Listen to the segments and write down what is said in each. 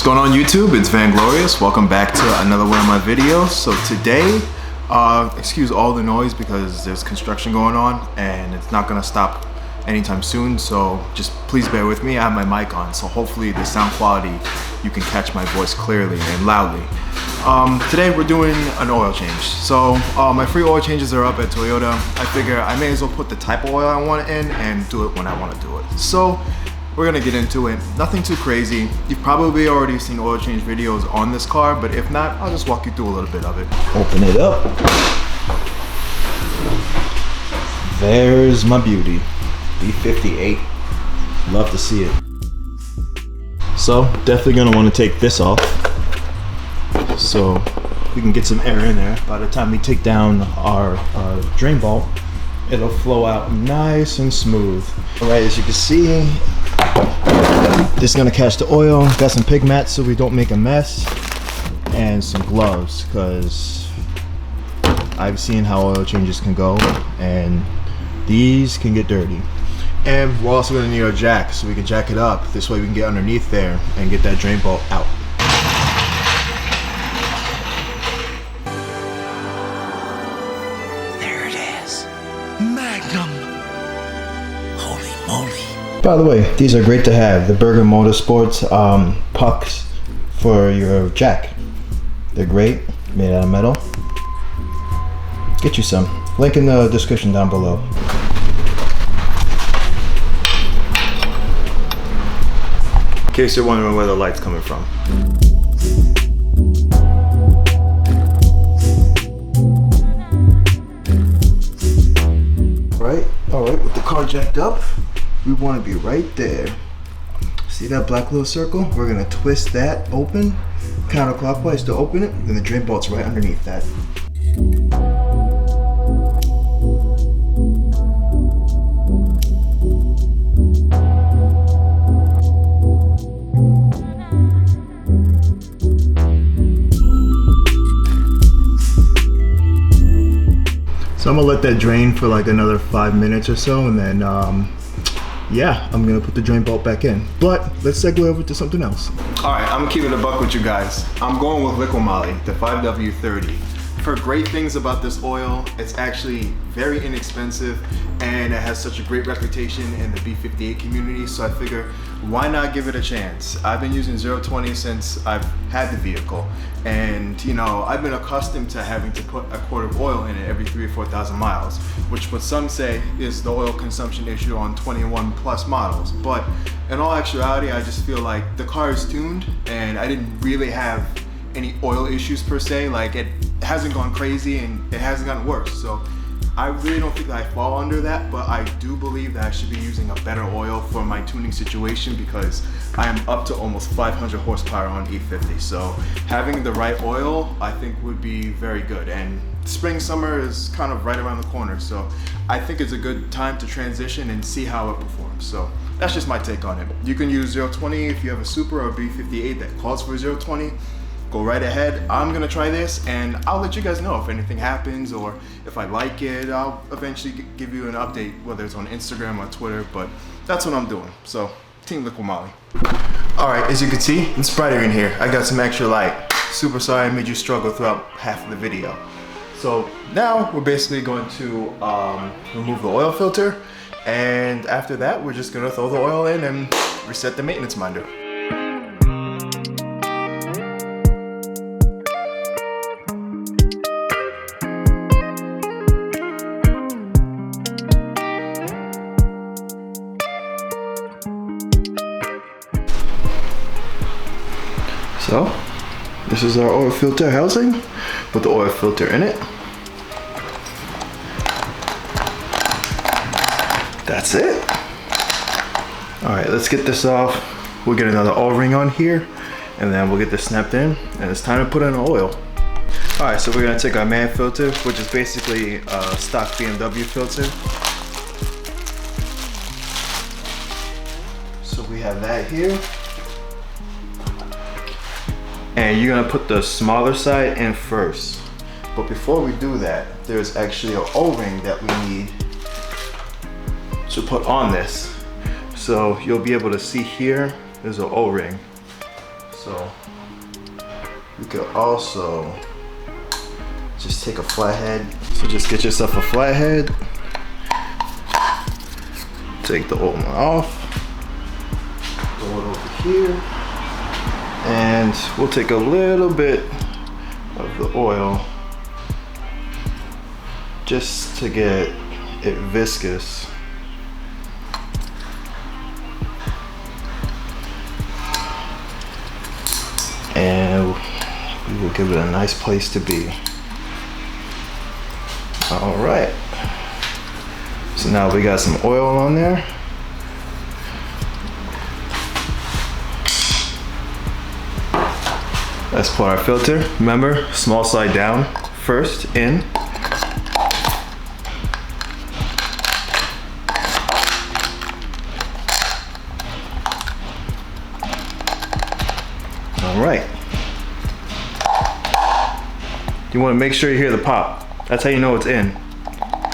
What's going on YouTube? It's Vanglorious. Welcome back to another one of my videos. So today, excuse all the noise because there's construction going on and it's not gonna stop anytime soon. So just please bear with me. I have my mic on, so hopefully the sound quality, you can catch my voice clearly and loudly. Today we're doing an oil change. So my free oil changes are up at Toyota. I figure I may as well put the type of oil I want in and do it when I want to do it. So we're gonna get into it. Nothing too crazy. You've probably already seen oil change videos on this car, but if not, I'll just walk you through a little bit of it. Open it up. There's my beauty. B58. Love to see it. So definitely gonna want to take this off so we can get some air in there. By the time we take down our drain bolt, it'll flow out nice and smooth. All right, as you can see, this is gonna catch the oil. Got some pig mats so we don't make a mess, and some gloves because I've seen how oil changes can go and these can get dirty. And we're also gonna need our jack so we can jack it up. This way we can get underneath there and get that drain bolt out. There it is. Magnum. Holy moly. By the way, these are great to have. The Berger Motorsports pucks for your jack. They're great, made out of metal. Get you some. Link in the description down below. In case you're wondering where the light's coming from. All right, with the car jacked up, we want to be right there. See that black little circle? We're gonna twist that open, counterclockwise to open it, and the drain bolt's right underneath that. So I'm gonna let that drain for like another 5 minutes or so, and then yeah, I'm gonna put the drain bolt back in. But let's segue over to something else. All right, I'm keeping it a buck with you guys. I'm going with LiquiMoly, the 5W30. For great things about this oil, it's actually very inexpensive and it has such a great reputation in the B58 community, so I figure why not give it a chance? I've been using 020 since I've had the vehicle, and you know, I've been accustomed to having to put a quart of oil in it every 3,000 or 4,000 miles, which what some say is the oil consumption issue on 21 plus models. But in all actuality, I just feel like the car is tuned and I didn't really have any oil issues per se. Like, it hasn't gone crazy and it hasn't gotten worse. So I really don't think that I fall under that, but I do believe that I should be using a better oil for my tuning situation because I am up to almost 500 horsepower on E50. So having the right oil, I think, would be very good. And spring, summer is kind of right around the corner. So I think it's a good time to transition and see how it performs. So that's just my take on it. You can use 020 if you have a Supra or B58 that calls for 020. Go right ahead. I'm gonna try this and I'll let you guys know if anything happens or if I like it. I'll eventually give you an update, whether it's on Instagram or Twitter, but that's what I'm doing. So, Team LiquiMoly. All right, as you can see, it's brighter in here. I got some extra light. Super sorry I made you struggle throughout half of the video. So now we're basically going to remove the oil filter, and after that, we're just gonna throw the oil in and reset the maintenance minder. So, this is our oil filter housing with the oil filter in it. That's it. All right, let's get this off. We'll get another O-ring on here and then we'll get this snapped in and it's time to put in the oil. All right, so we're gonna take our man filter, which is basically a stock BMW filter. So we have that here. And you're gonna put the smaller side in first. But before we do that, there's actually an O-ring that we need to put on this. So you'll be able to see here, there's an O-ring. So So you could also just take a flathead. So just get yourself a flathead. Take the oil off. Throw it over here. And we'll take a little bit of the oil just to get it viscous. And we will give it a nice place to be. All right. So now we got some oil on there. Let's put our filter. Remember, small slide down first, in. All right. You want to make sure you hear the pop. That's how you know it's in.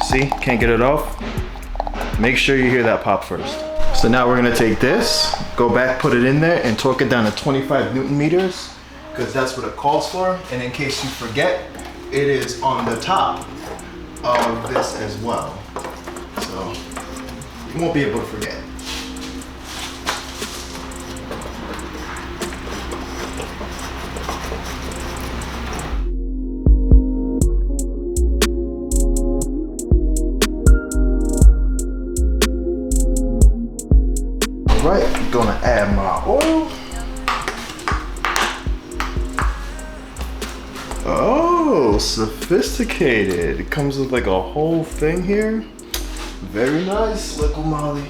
See, can't get it off. Make sure you hear that pop first. So now we're gonna take this, go back, put it in there, and torque it down to 25 Newton meters, because that's what it calls for. And in case you forget, it is on the top of this as well. So you won't be able to forget. Right, I'm gonna add my oil. Oh, sophisticated. It comes with like a whole thing here. Very nice, LiquiMoly.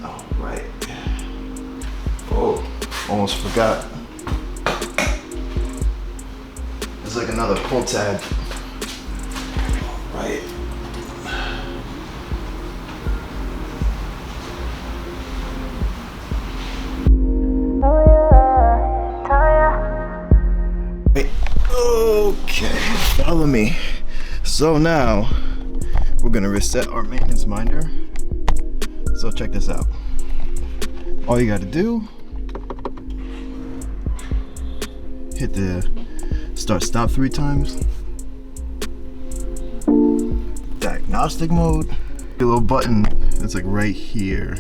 All right. Oh, almost forgot. There's like another pull tab. All right. Okay, follow me. So now we're gonna reset our maintenance minder. So check this out. All you gotta do, hit the start stop 3 times. Diagnostic mode. A little button that's like right here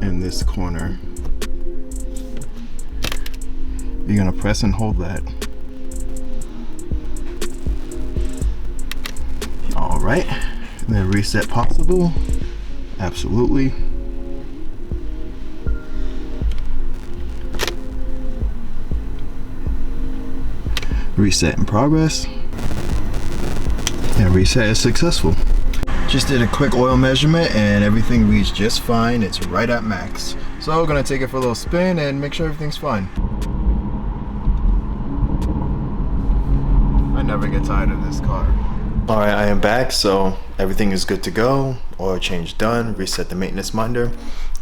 in this corner. You're gonna press and hold that. All right, and then reset possible. Absolutely. Reset in progress. And reset is successful. Just did a quick oil measurement and everything reads just fine. It's right at max. So we're gonna take it for a little spin and make sure everything's fine. I never get tired of this car. All right, I am back, so everything is good to go. Oil change done, reset the maintenance minder.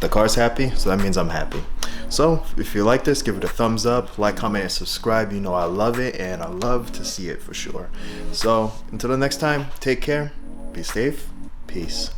The car's happy, so that means I'm happy. So if you like this, give it a thumbs up, like, comment, and subscribe. You know I love it, and I love to see it for sure. So until the next time, take care, be safe, peace.